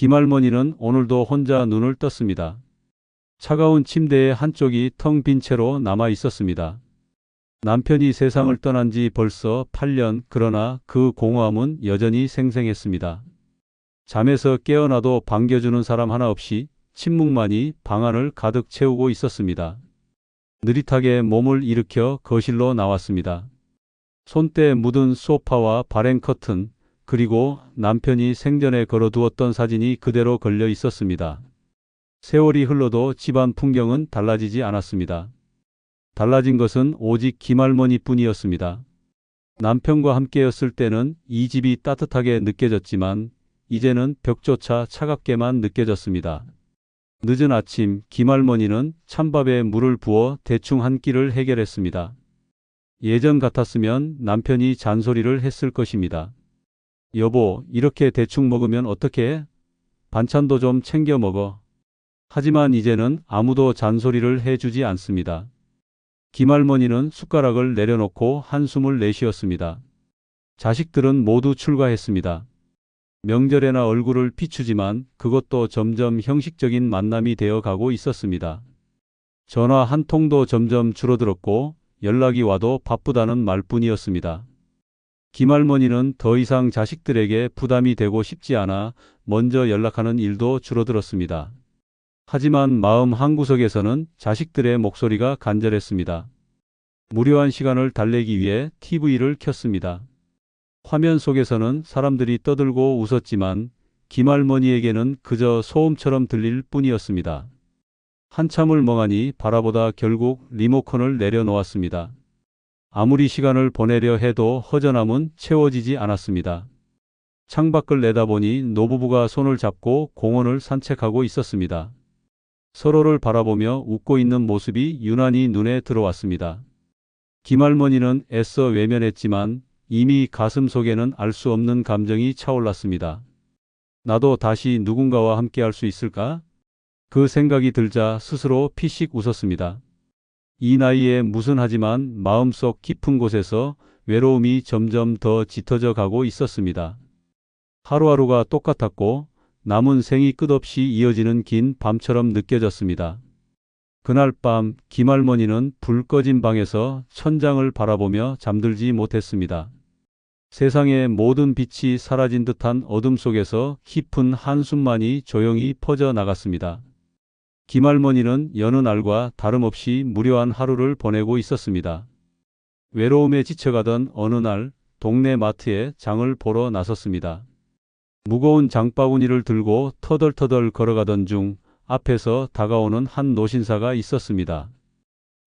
김할머니는 오늘도 혼자 눈을 떴습니다. 차가운 침대의 한쪽이 텅 빈 채로 남아 있었습니다. 남편이 세상을 떠난 지 벌써 8년, 그러나 그 공허함은 여전히 생생했습니다. 잠에서 깨어나도 반겨주는 사람 하나 없이 침묵만이 방안을 가득 채우고 있었습니다. 느릿하게 몸을 일으켜 거실로 나왔습니다. 손때 묻은 소파와 발행 커튼, 그리고 남편이 생전에 걸어두었던 사진이 그대로 걸려 있었습니다. 세월이 흘러도 집안 풍경은 달라지지 않았습니다. 달라진 것은 오직 김할머니 뿐이었습니다. 남편과 함께였을 때는 이 집이 따뜻하게 느껴졌지만 이제는 벽조차 차갑게만 느껴졌습니다. 늦은 아침, 김할머니는 찬밥에 물을 부어 대충 한 끼를 해결했습니다. 예전 같았으면 남편이 잔소리를 했을 것입니다. 여보, 이렇게 대충 먹으면 어떡해? 반찬도 좀 챙겨 먹어. 하지만 이제는 아무도 잔소리를 해주지 않습니다. 김할머니는 숟가락을 내려놓고 한숨을 내쉬었습니다. 자식들은 모두 출가했습니다. 명절에나 얼굴을 비추지만 그것도 점점 형식적인 만남이 되어 가고 있었습니다. 전화 한 통도 점점 줄어들었고 연락이 와도 바쁘다는 말뿐이었습니다. 김할머니는 더 이상 자식들에게 부담이 되고 싶지 않아 먼저 연락하는 일도 줄어들었습니다. 하지만 마음 한구석에서는 자식들의 목소리가 간절했습니다. 무료한 시간을 달래기 위해 TV를 켰습니다. 화면 속에서는 사람들이 떠들고 웃었지만 김할머니에게는 그저 소음처럼 들릴 뿐이었습니다. 한참을 멍하니 바라보다 결국 리모컨을 내려놓았습니다. 아무리 시간을 보내려 해도 허전함은 채워지지 않았습니다. 창밖을 내다보니 노부부가 손을 잡고 공원을 산책하고 있었습니다. 서로를 바라보며 웃고 있는 모습이 유난히 눈에 들어왔습니다. 김할머니는 애써 외면했지만 이미 가슴 속에는 알 수 없는 감정이 차올랐습니다. 나도 다시 누군가와 함께할 수 있을까? 그 생각이 들자 스스로 피식 웃었습니다. 이 나이에 무슨 하지만 마음속 깊은 곳에서 외로움이 점점 더 짙어져 가고 있었습니다. 하루하루가 똑같았고 남은 생이 끝없이 이어지는 긴 밤처럼 느껴졌습니다. 그날 밤 김할머니는 불 꺼진 방에서 천장을 바라보며 잠들지 못했습니다. 세상의 모든 빛이 사라진 듯한 어둠 속에서 깊은 한숨만이 조용히 퍼져나갔습니다. 김할머니는 여느 날과 다름없이 무료한 하루를 보내고 있었습니다. 외로움에 지쳐가던 어느 날 동네 마트에 장을 보러 나섰습니다. 무거운 장바구니를 들고 터덜터덜 걸어가던 중 앞에서 다가오는 한 노신사가 있었습니다.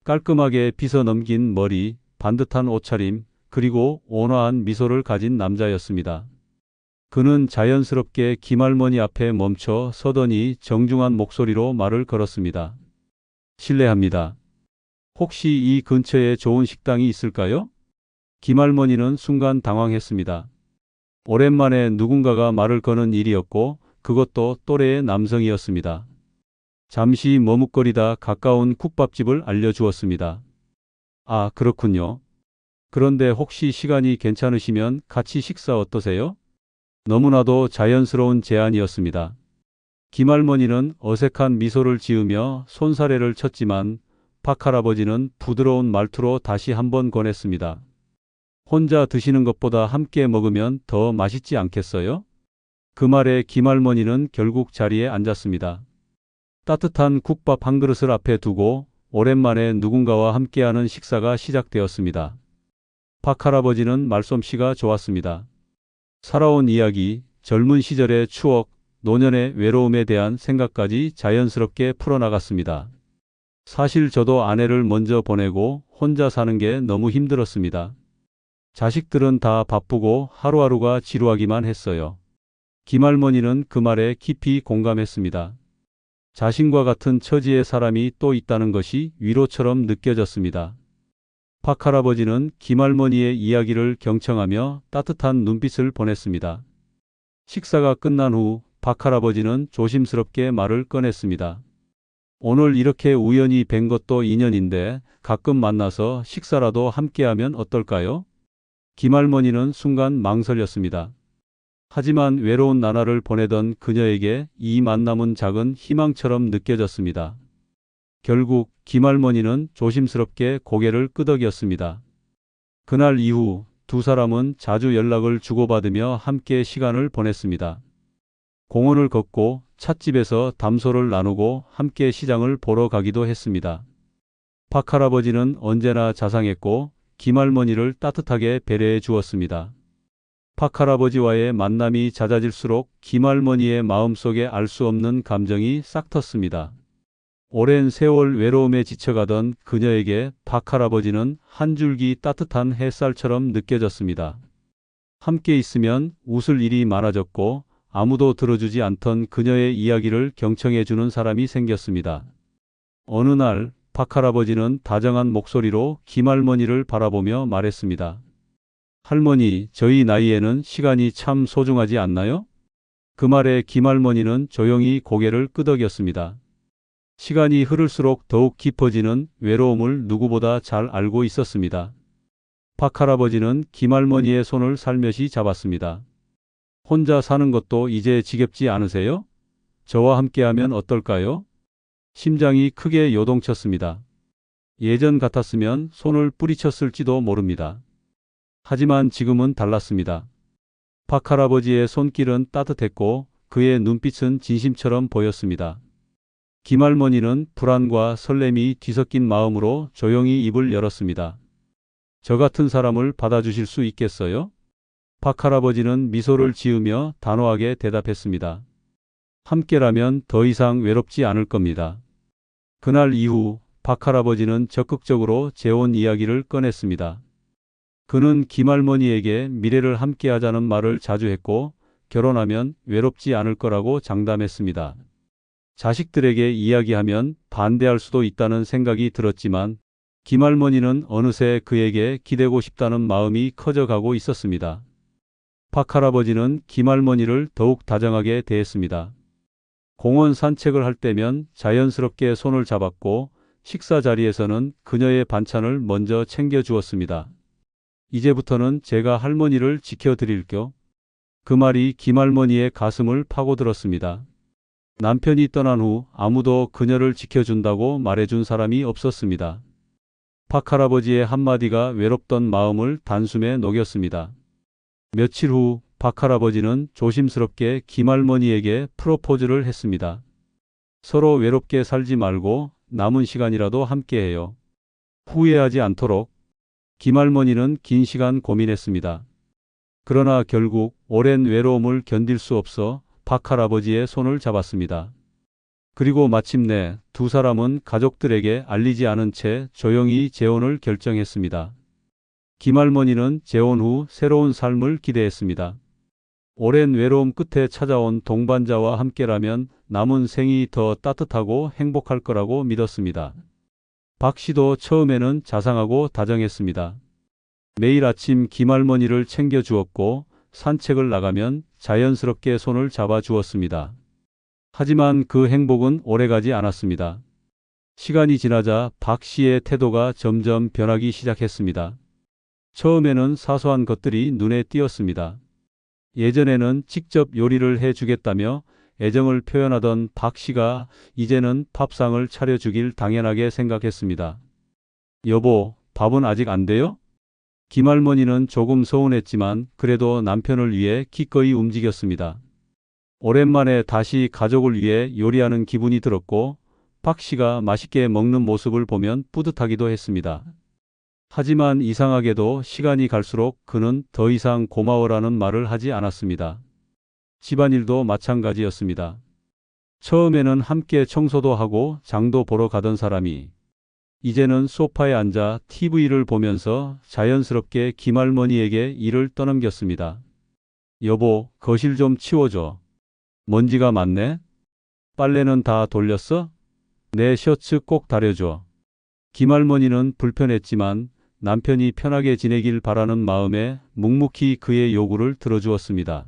깔끔하게 빗어 넘긴 머리, 반듯한 옷차림, 그리고 온화한 미소를 가진 남자였습니다. 그는 자연스럽게 김할머니 앞에 멈춰 서더니 정중한 목소리로 말을 걸었습니다. 실례합니다. 혹시 이 근처에 좋은 식당이 있을까요? 김할머니는 순간 당황했습니다. 오랜만에 누군가가 말을 거는 일이었고 그것도 또래의 남성이었습니다. 잠시 머뭇거리다 가까운 국밥집을 알려주었습니다. 아, 그렇군요. 그런데 혹시 시간이 괜찮으시면 같이 식사 어떠세요? 너무나도 자연스러운 제안이었습니다. 김할머니는 어색한 미소를 지으며 손사래를 쳤지만 박할아버지는 부드러운 말투로 다시 한번 권했습니다. 혼자 드시는 것보다 함께 먹으면 더 맛있지 않겠어요? 그 말에 김할머니는 결국 자리에 앉았습니다. 따뜻한 국밥 한 그릇을 앞에 두고 오랜만에 누군가와 함께하는 식사가 시작되었습니다. 박할아버지는 말솜씨가 좋았습니다. 살아온 이야기, 젊은 시절의 추억, 노년의 외로움에 대한 생각까지 자연스럽게 풀어나갔습니다. 사실 저도 아내를 먼저 보내고 혼자 사는 게 너무 힘들었습니다. 자식들은 다 바쁘고 하루하루가 지루하기만 했어요. 김할머니는 그 말에 깊이 공감했습니다. 자신과 같은 처지의 사람이 또 있다는 것이 위로처럼 느껴졌습니다. 박할아버지는 김할머니의 이야기를 경청하며 따뜻한 눈빛을 보냈습니다. 식사가 끝난 후 박할아버지는 조심스럽게 말을 꺼냈습니다. 오늘 이렇게 우연히 뵌 것도 인연인데 가끔 만나서 식사라도 함께하면 어떨까요? 김할머니는 순간 망설였습니다. 하지만 외로운 나날을 보내던 그녀에게 이 만남은 작은 희망처럼 느껴졌습니다. 결국 김할머니는 조심스럽게 고개를 끄덕였습니다. 그날 이후 두 사람은 자주 연락을 주고받으며 함께 시간을 보냈습니다. 공원을 걷고 찻집에서 담소를 나누고 함께 시장을 보러 가기도 했습니다. 박할아버지는 언제나 자상했고 김할머니를 따뜻하게 배려해 주었습니다. 박할아버지와의 만남이 잦아질수록 김할머니의 마음속에 알 수 없는 감정이 싹텄습니다. 오랜 세월 외로움에 지쳐가던 그녀에게 박할아버지는 한 줄기 따뜻한 햇살처럼 느껴졌습니다. 함께 있으면 웃을 일이 많아졌고 아무도 들어주지 않던 그녀의 이야기를 경청해주는 사람이 생겼습니다. 어느 날 박할아버지는 다정한 목소리로 김할머니를 바라보며 말했습니다. 할머니, 저희 나이에는 시간이 참 소중하지 않나요? 그 말에 김할머니는 조용히 고개를 끄덕였습니다. 시간이 흐를수록 더욱 깊어지는 외로움을 누구보다 잘 알고 있었습니다. 박할아버지는 김할머니의 손을 살며시 잡았습니다. 혼자 사는 것도 이제 지겹지 않으세요? 저와 함께하면 어떨까요? 심장이 크게 요동쳤습니다. 예전 같았으면 손을 뿌리쳤을지도 모릅니다. 하지만 지금은 달랐습니다. 박할아버지의 손길은 따뜻했고 그의 눈빛은 진심처럼 보였습니다. 김할머니는 불안과 설렘이 뒤섞인 마음으로 조용히 입을 열었습니다. 저 같은 사람을 받아주실 수 있겠어요? 박할아버지는 미소를 지으며 단호하게 대답했습니다. 함께라면 더 이상 외롭지 않을 겁니다. 그날 이후 박할아버지는 적극적으로 재혼 이야기를 꺼냈습니다. 그는 김할머니에게 미래를 함께하자는 말을 자주 했고 결혼하면 외롭지 않을 거라고 장담했습니다. 자식들에게 이야기하면 반대할 수도 있다는 생각이 들었지만 김할머니는 어느새 그에게 기대고 싶다는 마음이 커져가고 있었습니다. 박할아버지는 김할머니를 더욱 다정하게 대했습니다. 공원 산책을 할 때면 자연스럽게 손을 잡았고 식사 자리에서는 그녀의 반찬을 먼저 챙겨주었습니다. 이제부터는 제가 할머니를 지켜드릴게요. 그 말이 김할머니의 가슴을 파고들었습니다. 남편이 떠난 후 아무도 그녀를 지켜준다고 말해준 사람이 없었습니다. 박할아버지의 한마디가 외롭던 마음을 단숨에 녹였습니다. 며칠 후 박할아버지는 조심스럽게 김할머니에게 프로포즈를 했습니다. 서로 외롭게 살지 말고 남은 시간이라도 함께해요. 후회하지 않도록. 김할머니는 긴 시간 고민했습니다. 그러나 결국 오랜 외로움을 견딜 수 없어 박할아버지의 손을 잡았습니다. 그리고 마침내 두 사람은 가족들에게 알리지 않은 채 조용히 재혼을 결정했습니다. 김할머니는 재혼 후 새로운 삶을 기대했습니다. 오랜 외로움 끝에 찾아온 동반자와 함께라면 남은 생이 더 따뜻하고 행복할 거라고 믿었습니다. 박 씨도 처음에는 자상하고 다정했습니다. 매일 아침 김할머니를 챙겨주었고 산책을 나가면 자연스럽게 손을 잡아주었습니다. 하지만 그 행복은 오래가지 않았습니다. 시간이 지나자 박 씨의 태도가 점점 변하기 시작했습니다. 처음에는 사소한 것들이 눈에 띄었습니다. 예전에는 직접 요리를 해주겠다며 애정을 표현하던 박 씨가 이제는 밥상을 차려주길 당연하게 생각했습니다. 여보, 밥은 아직 안 돼요? 김할머니는 조금 서운했지만 그래도 남편을 위해 기꺼이 움직였습니다. 오랜만에 다시 가족을 위해 요리하는 기분이 들었고 박 씨가 맛있게 먹는 모습을 보면 뿌듯하기도 했습니다. 하지만 이상하게도 시간이 갈수록 그는 더 이상 고마워라는 말을 하지 않았습니다. 집안일도 마찬가지였습니다. 처음에는 함께 청소도 하고 장도 보러 가던 사람이 이제는 소파에 앉아 TV를 보면서 자연스럽게 김할머니에게 일을 떠넘겼습니다. 여보, 거실 좀 치워줘. 먼지가 많네. 빨래는 다 돌렸어? 내 셔츠 꼭 다려줘. 김할머니는 불편했지만 남편이 편하게 지내길 바라는 마음에 묵묵히 그의 요구를 들어주었습니다.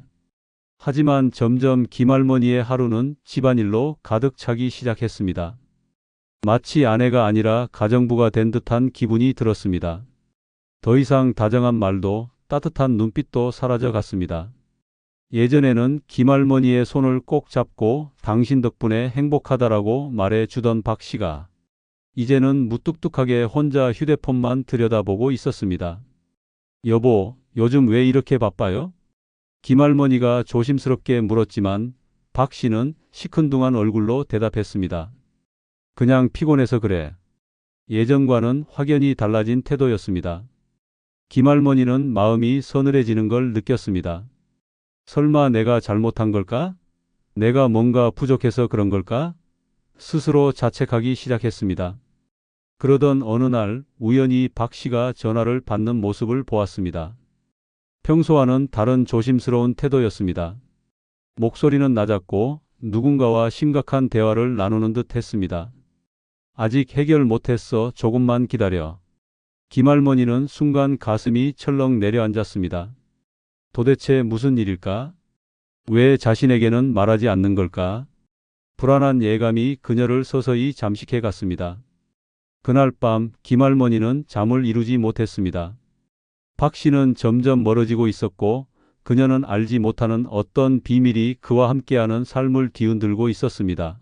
하지만 점점 김할머니의 하루는 집안일로 가득 차기 시작했습니다. 마치 아내가 아니라 가정부가 된 듯한 기분이 들었습니다. 더 이상 다정한 말도 따뜻한 눈빛도 사라져 갔습니다. 예전에는 김할머니의 손을 꼭 잡고 당신 덕분에 행복하다라고 말해 주던 박 씨가 이제는 무뚝뚝하게 혼자 휴대폰만 들여다보고 있었습니다. 여보, 요즘 왜 이렇게 바빠요? 김할머니가 조심스럽게 물었지만 박 씨는 시큰둥한 얼굴로 대답했습니다. 그냥 피곤해서 그래. 예전과는 확연히 달라진 태도였습니다. 김할머니는 마음이 서늘해지는 걸 느꼈습니다. 설마 내가 잘못한 걸까? 내가 뭔가 부족해서 그런 걸까? 스스로 자책하기 시작했습니다. 그러던 어느 날 우연히 박 씨가 전화를 받는 모습을 보았습니다. 평소와는 다른 조심스러운 태도였습니다. 목소리는 낮았고 누군가와 심각한 대화를 나누는 듯 했습니다. 아직 해결 못했어. 조금만 기다려. 김할머니는 순간 가슴이 철렁 내려앉았습니다. 도대체 무슨 일일까? 왜 자신에게는 말하지 않는 걸까? 불안한 예감이 그녀를 서서히 잠식해 갔습니다. 그날 밤 김할머니는 잠을 이루지 못했습니다. 박 씨는 점점 멀어지고 있었고 그녀는 알지 못하는 어떤 비밀이 그와 함께하는 삶을 뒤흔들고 있었습니다.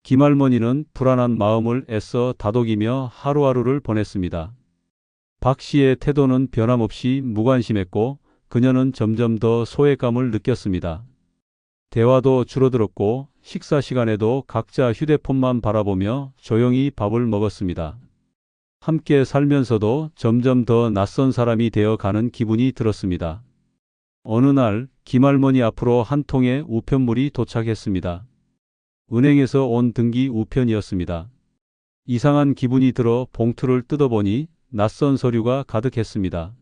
김할머니는 불안한 마음을 애써 다독이며 하루하루를 보냈습니다. 박 씨의 태도는 변함없이 무관심했고 그녀는 점점 더 소외감을 느꼈습니다. 대화도 줄어들었고 식사 시간에도 각자 휴대폰만 바라보며 조용히 밥을 먹었습니다. 함께 살면서도 점점 더 낯선 사람이 되어 가는 기분이 들었습니다. 어느 날 김할머니 앞으로 한 통의 우편물이 도착했습니다. 은행에서 온 등기 우편이었습니다. 이상한 기분이 들어 봉투를 뜯어보니 낯선 서류가 가득했습니다.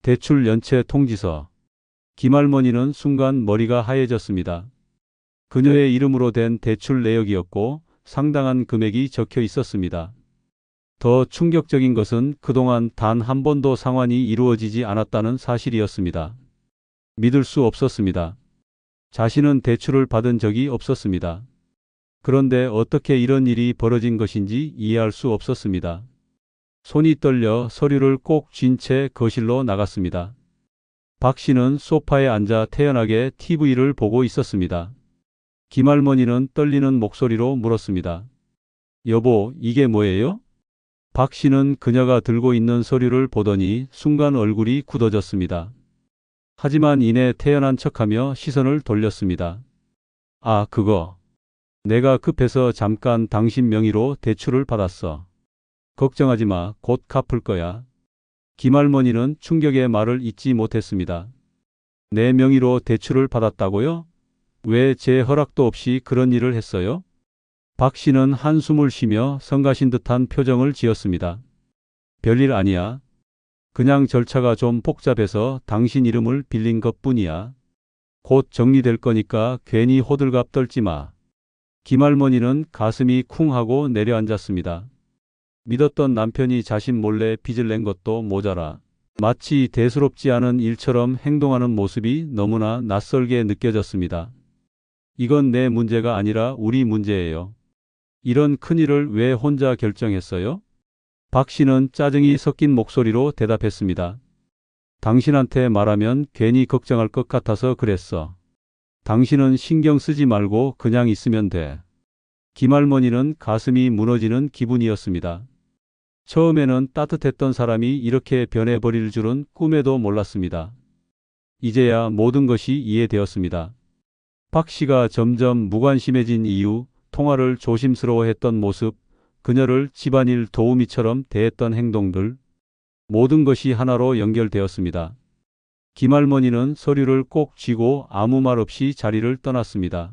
대출 연체 통지서. 김할머니는 순간 머리가 하얘졌습니다. 그녀의 이름으로 된 대출 내역이었고 상당한 금액이 적혀 있었습니다. 더 충격적인 것은 그동안 단 한 번도 상환이 이루어지지 않았다는 사실이었습니다. 믿을 수 없었습니다. 자신은 대출을 받은 적이 없었습니다. 그런데 어떻게 이런 일이 벌어진 것인지 이해할 수 없었습니다. 손이 떨려 서류를 꼭 쥔 채 거실로 나갔습니다. 박 씨는 소파에 앉아 태연하게 TV를 보고 있었습니다. 김할머니는 떨리는 목소리로 물었습니다. 여보, 이게 뭐예요? 박 씨는 그녀가 들고 있는 서류를 보더니 순간 얼굴이 굳어졌습니다. 하지만 이내 태연한 척하며 시선을 돌렸습니다. 아, 그거. 내가 급해서 잠깐 당신 명의로 대출을 받았어. 걱정하지 마. 곧 갚을 거야. 김할머니는 충격의 말을 잇지 못했습니다. 내 명의로 대출을 받았다고요? 왜 제 허락도 없이 그런 일을 했어요? 박 씨는 한숨을 쉬며 성가신 듯한 표정을 지었습니다. 별일 아니야. 그냥 절차가 좀 복잡해서 당신 이름을 빌린 것뿐이야. 곧 정리될 거니까 괜히 호들갑 떨지 마. 김할머니는 가슴이 쿵 하고 내려앉았습니다. 믿었던 남편이 자신 몰래 빚을 낸 것도 모자라 마치 대수롭지 않은 일처럼 행동하는 모습이 너무나 낯설게 느껴졌습니다. 이건 내 문제가 아니라 우리 문제예요. 이런 큰일을 왜 혼자 결정했어요? 박 씨는 짜증이 섞인 목소리로 대답했습니다. 당신한테 말하면 괜히 걱정할 것 같아서 그랬어. 당신은 신경 쓰지 말고 그냥 있으면 돼. 김할머니는 가슴이 무너지는 기분이었습니다. 처음에는 따뜻했던 사람이 이렇게 변해버릴 줄은 꿈에도 몰랐습니다. 이제야 모든 것이 이해되었습니다. 박 씨가 점점 무관심해진 이유, 통화를 조심스러워했던 모습, 그녀를 집안일 도우미처럼 대했던 행동들, 모든 것이 하나로 연결되었습니다. 김할머니는 서류를 꼭 쥐고 아무 말 없이 자리를 떠났습니다.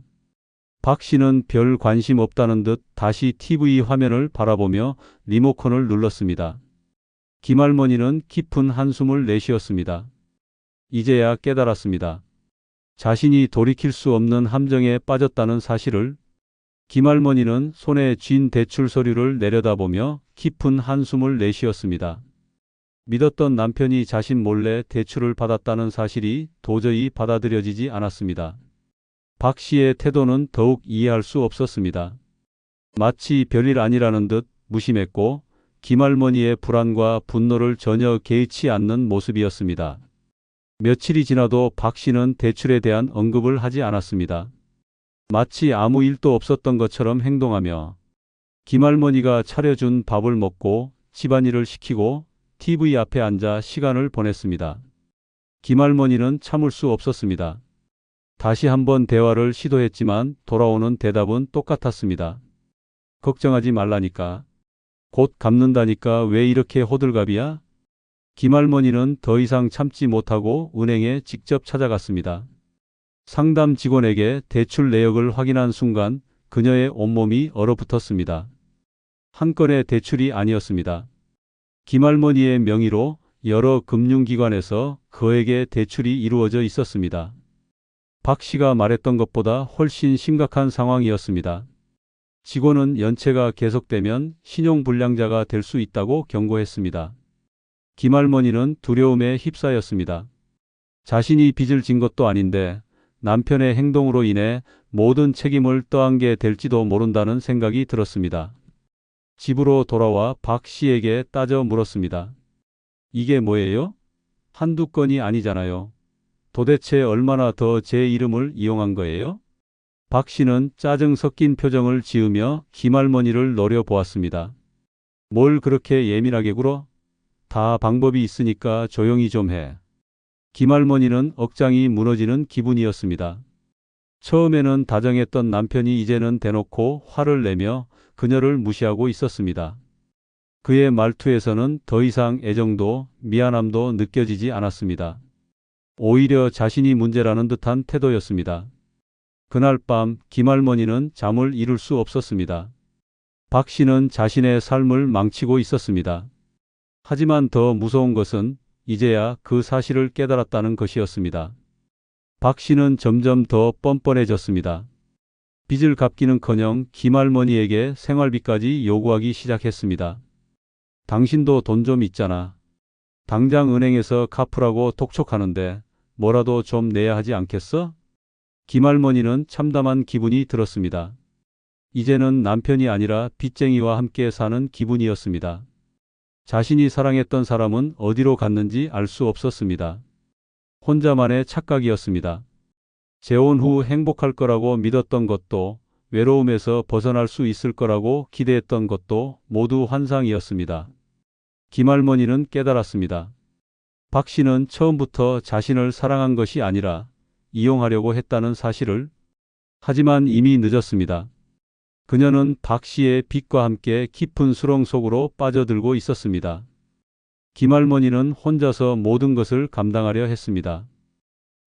박 씨는 별 관심 없다는 듯 다시 TV 화면을 바라보며 리모컨을 눌렀습니다. 김할머니는 깊은 한숨을 내쉬었습니다. 이제야 깨달았습니다. 자신이 돌이킬 수 없는 함정에 빠졌다는 사실을. 김할머니는 손에 쥔 대출 서류를 내려다보며 깊은 한숨을 내쉬었습니다. 믿었던 남편이 자신 몰래 대출을 받았다는 사실이 도저히 받아들여지지 않았습니다. 박 씨의 태도는 더욱 이해할 수 없었습니다. 마치 별일 아니라는 듯 무심했고 김할머니의 불안과 분노를 전혀 개의치 않는 모습이었습니다. 며칠이 지나도 박 씨는 대출에 대한 언급을 하지 않았습니다. 마치 아무 일도 없었던 것처럼 행동하며 김할머니가 차려준 밥을 먹고 집안일을 시키고 TV 앞에 앉아 시간을 보냈습니다. 김할머니는 참을 수 없었습니다. 다시 한번 대화를 시도했지만 돌아오는 대답은 똑같았습니다. 걱정하지 말라니까. 곧 갚는다니까 왜 이렇게 호들갑이야? 김할머니는 더 이상 참지 못하고 은행에 직접 찾아갔습니다. 상담 직원에게 대출 내역을 확인한 순간 그녀의 온몸이 얼어붙었습니다. 한 건의 대출이 아니었습니다. 김할머니의 명의로 여러 금융기관에서 그에게 대출이 이루어져 있었습니다. 박 씨가 말했던 것보다 훨씬 심각한 상황이었습니다. 직원은 연체가 계속되면 신용불량자가 될 수 있다고 경고했습니다. 김할머니는 두려움에 휩싸였습니다. 자신이 빚을 진 것도 아닌데 남편의 행동으로 인해 모든 책임을 떠안게 될지도 모른다는 생각이 들었습니다. 집으로 돌아와 박 씨에게 따져 물었습니다. 이게 뭐예요? 한두 건이 아니잖아요. 도대체 얼마나 더 제 이름을 이용한 거예요? 박 씨는 짜증 섞인 표정을 지으며 김할머니를 노려보았습니다. 뭘 그렇게 예민하게 굴어? 다 방법이 있으니까 조용히 좀 해. 김할머니는 억장이 무너지는 기분이었습니다. 처음에는 다정했던 남편이 이제는 대놓고 화를 내며 그녀를 무시하고 있었습니다. 그의 말투에서는 더 이상 애정도 미안함도 느껴지지 않았습니다. 오히려 자신이 문제라는 듯한 태도였습니다. 그날 밤 김할머니는 잠을 이룰 수 없었습니다. 박 씨는 자신의 삶을 망치고 있었습니다. 하지만 더 무서운 것은 이제야 그 사실을 깨달았다는 것이었습니다. 박 씨는 점점 더 뻔뻔해졌습니다. 빚을 갚기는커녕 김할머니에게 생활비까지 요구하기 시작했습니다. 당신도 돈 좀 있잖아. 당장 은행에서 갚으라고 독촉하는데 뭐라도 좀 내야 하지 않겠어? 김할머니는 참담한 기분이 들었습니다. 이제는 남편이 아니라 빚쟁이와 함께 사는 기분이었습니다. 자신이 사랑했던 사람은 어디로 갔는지 알 수 없었습니다. 혼자만의 착각이었습니다. 재혼 후 행복할 거라고 믿었던 것도, 외로움에서 벗어날 수 있을 거라고 기대했던 것도 모두 환상이었습니다. 김할머니는 깨달았습니다. 박 씨는 처음부터 자신을 사랑한 것이 아니라 이용하려고 했다는 사실을. 하지만 이미 늦었습니다. 그녀는 박 씨의 빚과 함께 깊은 수렁 속으로 빠져들고 있었습니다. 김할머니는 혼자서 모든 것을 감당하려 했습니다.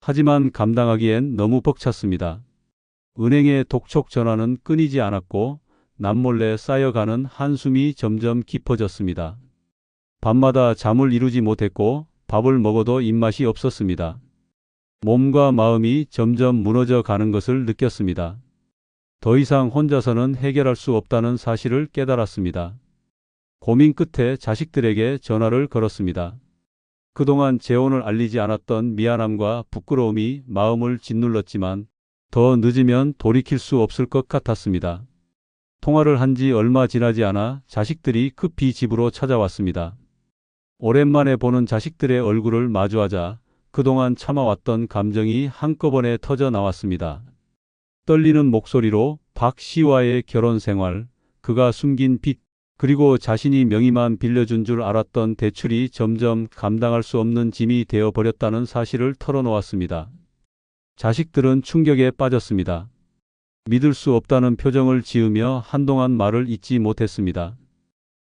하지만 감당하기엔 너무 벅찼습니다. 은행의 독촉 전화는 끊이지 않았고 남몰래 쌓여가는 한숨이 점점 깊어졌습니다. 밤마다 잠을 이루지 못했고 밥을 먹어도 입맛이 없었습니다. 몸과 마음이 점점 무너져 가는 것을 느꼈습니다. 더 이상 혼자서는 해결할 수 없다는 사실을 깨달았습니다. 고민 끝에 자식들에게 전화를 걸었습니다. 그동안 재혼을 알리지 않았던 미안함과 부끄러움이 마음을 짓눌렀지만 더 늦으면 돌이킬 수 없을 것 같았습니다. 통화를 한 지 얼마 지나지 않아 자식들이 급히 집으로 찾아왔습니다. 오랜만에 보는 자식들의 얼굴을 마주하자 그동안 참아왔던 감정이 한꺼번에 터져 나왔습니다. 떨리는 목소리로 박 씨와의 결혼 생활, 그가 숨긴 빚, 그리고 자신이 명의만 빌려준 줄 알았던 대출이 점점 감당할 수 없는 짐이 되어버렸다는 사실을 털어놓았습니다. 자식들은 충격에 빠졌습니다. 믿을 수 없다는 표정을 지으며 한동안 말을 잇지 못했습니다.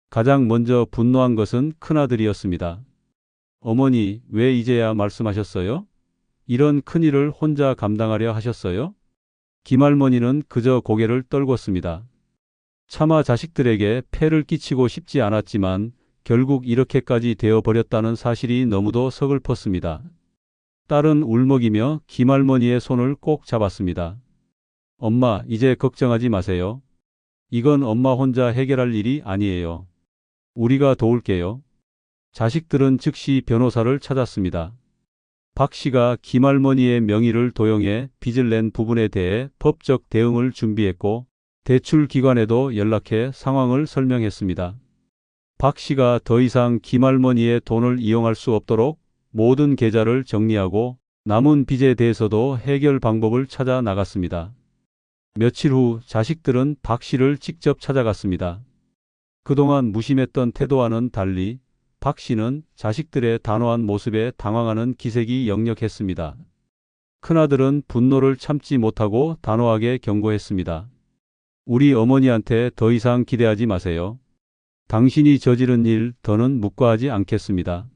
가장 먼저 분노한 것은 큰아들이었습니다. 어머니, 왜 이제야 말씀하셨어요? 이런 큰일을 혼자 감당하려 하셨어요? 김할머니는 그저 고개를 떨궜습니다. 차마 자식들에게 폐를 끼치고 싶지 않았지만 결국 이렇게까지 되어버렸다는 사실이 너무도 서글펐습니다. 딸은 울먹이며 김할머니의 손을 꼭 잡았습니다. 엄마, 이제 걱정하지 마세요. 이건 엄마 혼자 해결할 일이 아니에요. 우리가 도울게요. 자식들은 즉시 변호사를 찾았습니다. 박 씨가 김할머니의 명의를 도용해 빚을 낸 부분에 대해 법적 대응을 준비했고 대출 기관에도 연락해 상황을 설명했습니다. 박 씨가 더 이상 김할머니의 돈을 이용할 수 없도록 모든 계좌를 정리하고 남은 빚에 대해서도 해결 방법을 찾아 나갔습니다. 며칠 후 자식들은 박 씨를 직접 찾아갔습니다. 그동안 무심했던 태도와는 달리 박 씨는 자식들의 단호한 모습에 당황하는 기색이 역력했습니다. 큰아들은 분노를 참지 못하고 단호하게 경고했습니다. 우리 어머니한테 더 이상 기대하지 마세요. 당신이 저지른 일 더는 묵과하지 않겠습니다.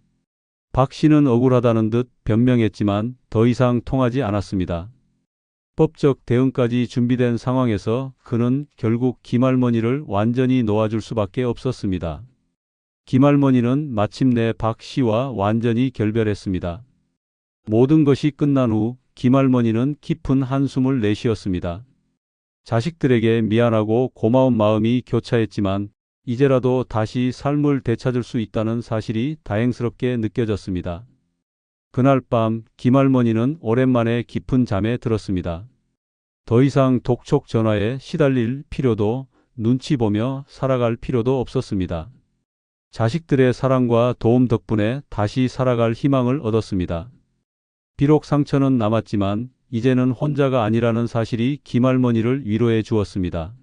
박 씨는 억울하다는 듯 변명했지만 더 이상 통하지 않았습니다. 법적 대응까지 준비된 상황에서 그는 결국 김할머니를 완전히 놓아줄 수밖에 없었습니다. 김할머니는 마침내 박 씨와 완전히 결별했습니다. 모든 것이 끝난 후 김할머니는 깊은 한숨을 내쉬었습니다. 자식들에게 미안하고 고마운 마음이 교차했지만 이제라도 다시 삶을 되찾을 수 있다는 사실이 다행스럽게 느껴졌습니다. 그날 밤 김할머니는 오랜만에 깊은 잠에 들었습니다. 더 이상 독촉 전화에 시달릴 필요도 눈치 보며 살아갈 필요도 없었습니다. 자식들의 사랑과 도움 덕분에 다시 살아갈 희망을 얻었습니다. 비록 상처는 남았지만 이제는 혼자가 아니라는 사실이 김할머니를 위로해 주었습니다.